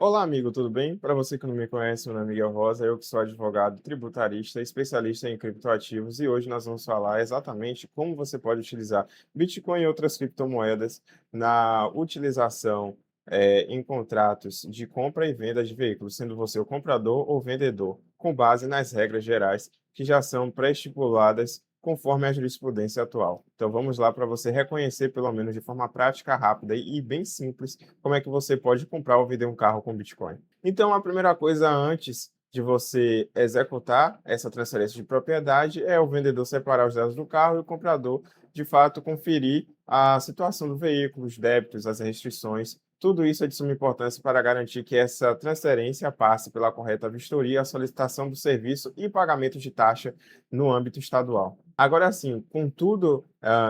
Olá, amigo, tudo bem? Para você que não me conhece, meu nome é Miguel Rosa, eu que sou advogado tributarista, especialista em criptoativos, e hoje nós vamos falar exatamente como você pode utilizar Bitcoin e outras criptomoedas na utilização em contratos de compra e venda de veículos, sendo você o comprador ou vendedor, com base nas regras gerais que já são pré-estipuladas conforme a jurisprudência atual. Então vamos lá para você reconhecer, pelo menos de forma prática, rápida e bem simples, como é que você pode comprar ou vender um carro com Bitcoin. Então, a primeira coisa antes de você executar essa transferência de propriedade é o vendedor separar os dados do carro e o comprador, de fato, conferir a situação do veículo, os débitos, as restrições. Tudo isso é de suma importância para garantir que essa transferência passe pela correta vistoria, a solicitação do serviço e pagamento de taxa no âmbito estadual. Agora sim, com tudo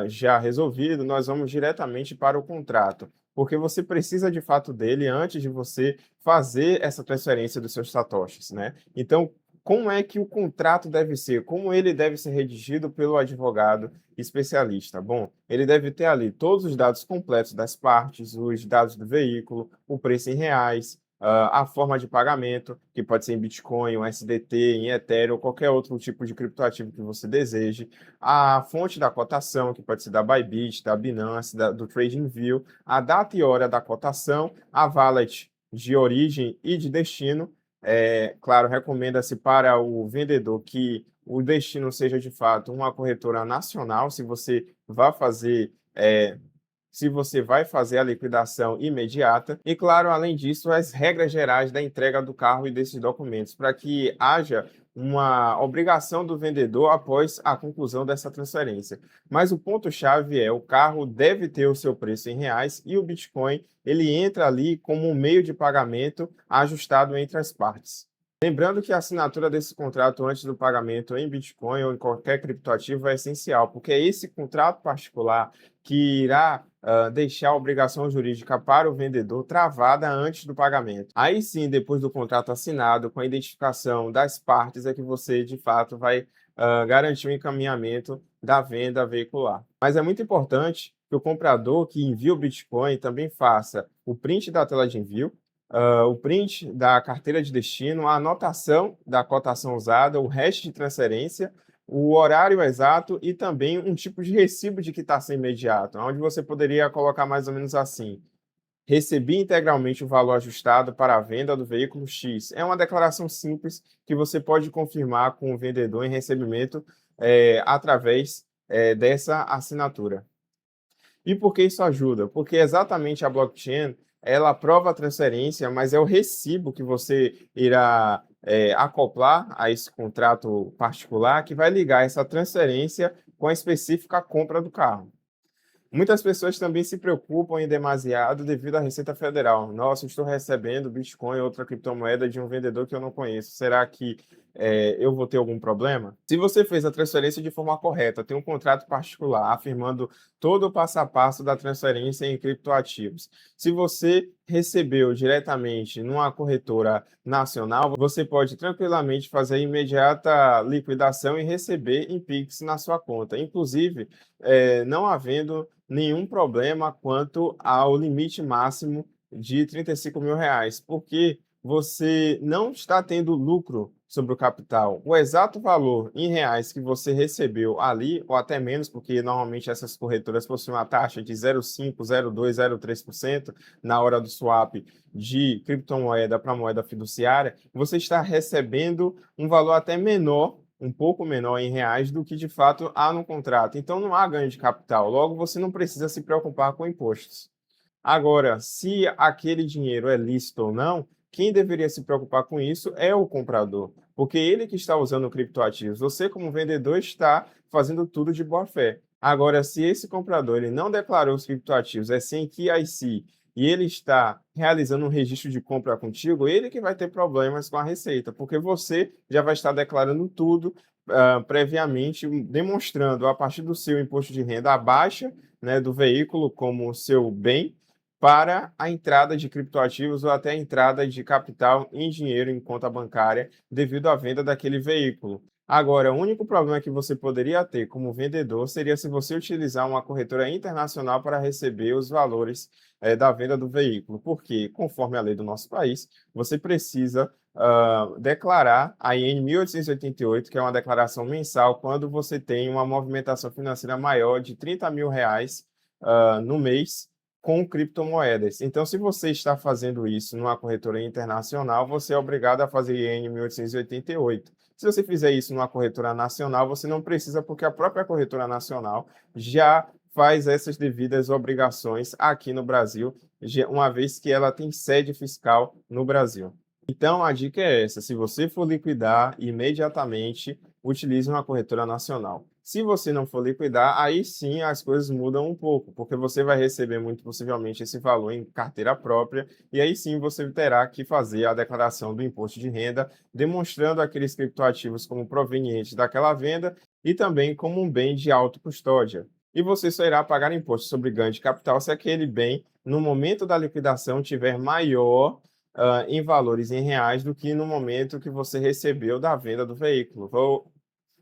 já resolvido, nós vamos diretamente para o contrato, porque você precisa de fato dele antes de você fazer essa transferência dos seus satoshis, né? Então, como é que o contrato deve ser? Como ele deve ser redigido pelo advogado especialista? Bom, ele deve ter ali todos os dados completos das partes, os dados do veículo, o preço em reais, a forma de pagamento, que pode ser em Bitcoin, um SDT, em Ethereum, ou qualquer outro tipo de criptoativo que você deseje, a fonte da cotação, que pode ser da Bybit, da Binance, do TradingView, a data e hora da cotação, a wallet de origem e de destino. Claro, recomenda-se para o vendedor que o destino seja de fato uma corretora nacional, se você vai fazer a liquidação imediata. E, claro, além disso, as regras gerais da entrega do carro e desses documentos, para que haja uma obrigação do vendedor após a conclusão dessa transferência. Mas o ponto-chave é: o carro deve ter o seu preço em reais e o Bitcoin ele entra ali como um meio de pagamento ajustado entre as partes. Lembrando que a assinatura desse contrato antes do pagamento em Bitcoin ou em qualquer criptoativo é essencial, porque é esse contrato particular que irá deixar a obrigação jurídica para o vendedor travada antes do pagamento. Aí sim, depois do contrato assinado, com a identificação das partes, é que você de fato vai garantir o encaminhamento da venda veicular. Mas é muito importante que o comprador que envia o Bitcoin também faça o print da tela de envio, o print da carteira de destino, a anotação da cotação usada, o hash de transferência, o horário exato e também um tipo de recibo de quitação imediato, onde você poderia colocar mais ou menos assim: recebi integralmente o valor ajustado para a venda do veículo X. É uma declaração simples que você pode confirmar com o vendedor em recebimento através dessa assinatura. E por que isso ajuda? Porque exatamente a blockchain, ela aprova a transferência, mas é o recibo que você irá acoplar a esse contrato particular que vai ligar essa transferência com a específica compra do carro. Muitas pessoas também se preocupam em demasiado devido à Receita Federal. Nossa, estou recebendo Bitcoin ou outra criptomoeda de um vendedor que eu não conheço. Será que eu vou ter algum problema? Se você fez a transferência de forma correta, tem um contrato particular afirmando todo o passo a passo da transferência em criptoativos. Se você recebeu diretamente numa corretora nacional, você pode tranquilamente fazer a imediata liquidação e receber em Pix na sua conta. Inclusive, não havendo nenhum problema quanto ao limite máximo de R$ 35.000, porque você não está tendo lucro sobre o capital. O exato valor em reais que você recebeu ali, ou até menos, porque normalmente essas corretoras possuem uma taxa de 0,5, 0,2, 0,3% na hora do swap de criptomoeda para moeda fiduciária, você está recebendo um valor até menor, um pouco menor em reais do que de fato há no contrato. Então não há ganho de capital. Logo, você não precisa se preocupar com impostos. Agora, se aquele dinheiro é lícito ou não, quem deveria se preocupar com isso é o comprador, porque ele que está usando criptoativos. Você, como vendedor, está fazendo tudo de boa fé. Agora, se esse comprador ele não declarou os criptoativos, é sem KYC, e ele está realizando um registro de compra contigo, ele que vai ter problemas com a Receita, porque você já vai estar declarando tudo previamente, demonstrando a partir do seu imposto de renda a baixa, né, do veículo como seu bem, para a entrada de criptoativos ou até a entrada de capital em dinheiro em conta bancária devido à venda daquele veículo. Agora, o único problema que você poderia ter como vendedor seria se você utilizar uma corretora internacional para receber os valores, da venda do veículo, porque, conforme a lei do nosso país, você precisa, declarar a IN 1888, que é uma declaração mensal, quando você tem uma movimentação financeira maior de R$ 30.000, no mês com criptomoedas. Então, se você está fazendo isso numa corretora internacional, você é obrigado a fazer IN 1888. Se você fizer isso numa corretora nacional, você não precisa, porque a própria corretora nacional já faz essas devidas obrigações aqui no Brasil, uma vez que ela tem sede fiscal no Brasil. Então, a dica é essa: se você for liquidar imediatamente, utilize uma corretora nacional. Se você não for liquidar, aí sim as coisas mudam um pouco, porque você vai receber muito possivelmente esse valor em carteira própria, e aí sim você terá que fazer a declaração do imposto de renda, demonstrando aqueles criptoativos como provenientes daquela venda e também como um bem de autocustódia. E você só irá pagar imposto sobre ganho de capital se aquele bem, no momento da liquidação, tiver maior em valores em reais do que no momento que você recebeu da venda do veículo.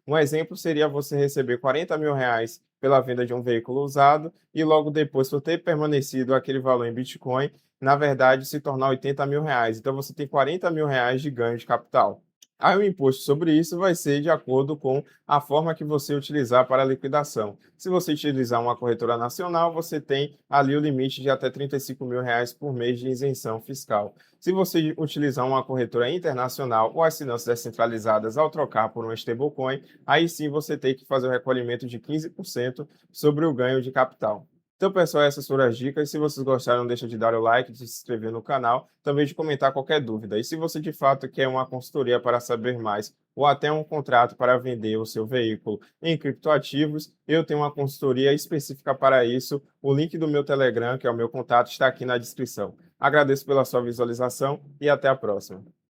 Um exemplo seria você receber R$ 40.000 pela venda de um veículo usado e logo depois, por ter permanecido aquele valor em Bitcoin, na verdade se tornar R$ 80.000. Então você tem R$ 40.000 de ganho de capital. Aí o imposto sobre isso vai ser de acordo com a forma que você utilizar para a liquidação. Se você utilizar uma corretora nacional, você tem ali o limite de até R$ 35.000 por mês de isenção fiscal. Se você utilizar uma corretora internacional ou as finanças descentralizadas ao trocar por um stablecoin, aí sim você tem que fazer o recolhimento de 15% sobre o ganho de capital. Então, pessoal, essas foram as dicas. Se vocês gostaram, não deixa de dar o like, de se inscrever no canal, também de comentar qualquer dúvida. E se você de fato quer uma consultoria para saber mais ou até um contrato para vender o seu veículo em criptoativos, eu tenho uma consultoria específica para isso. O link do meu Telegram, que é o meu contato, está aqui na descrição. Agradeço pela sua visualização e até a próxima.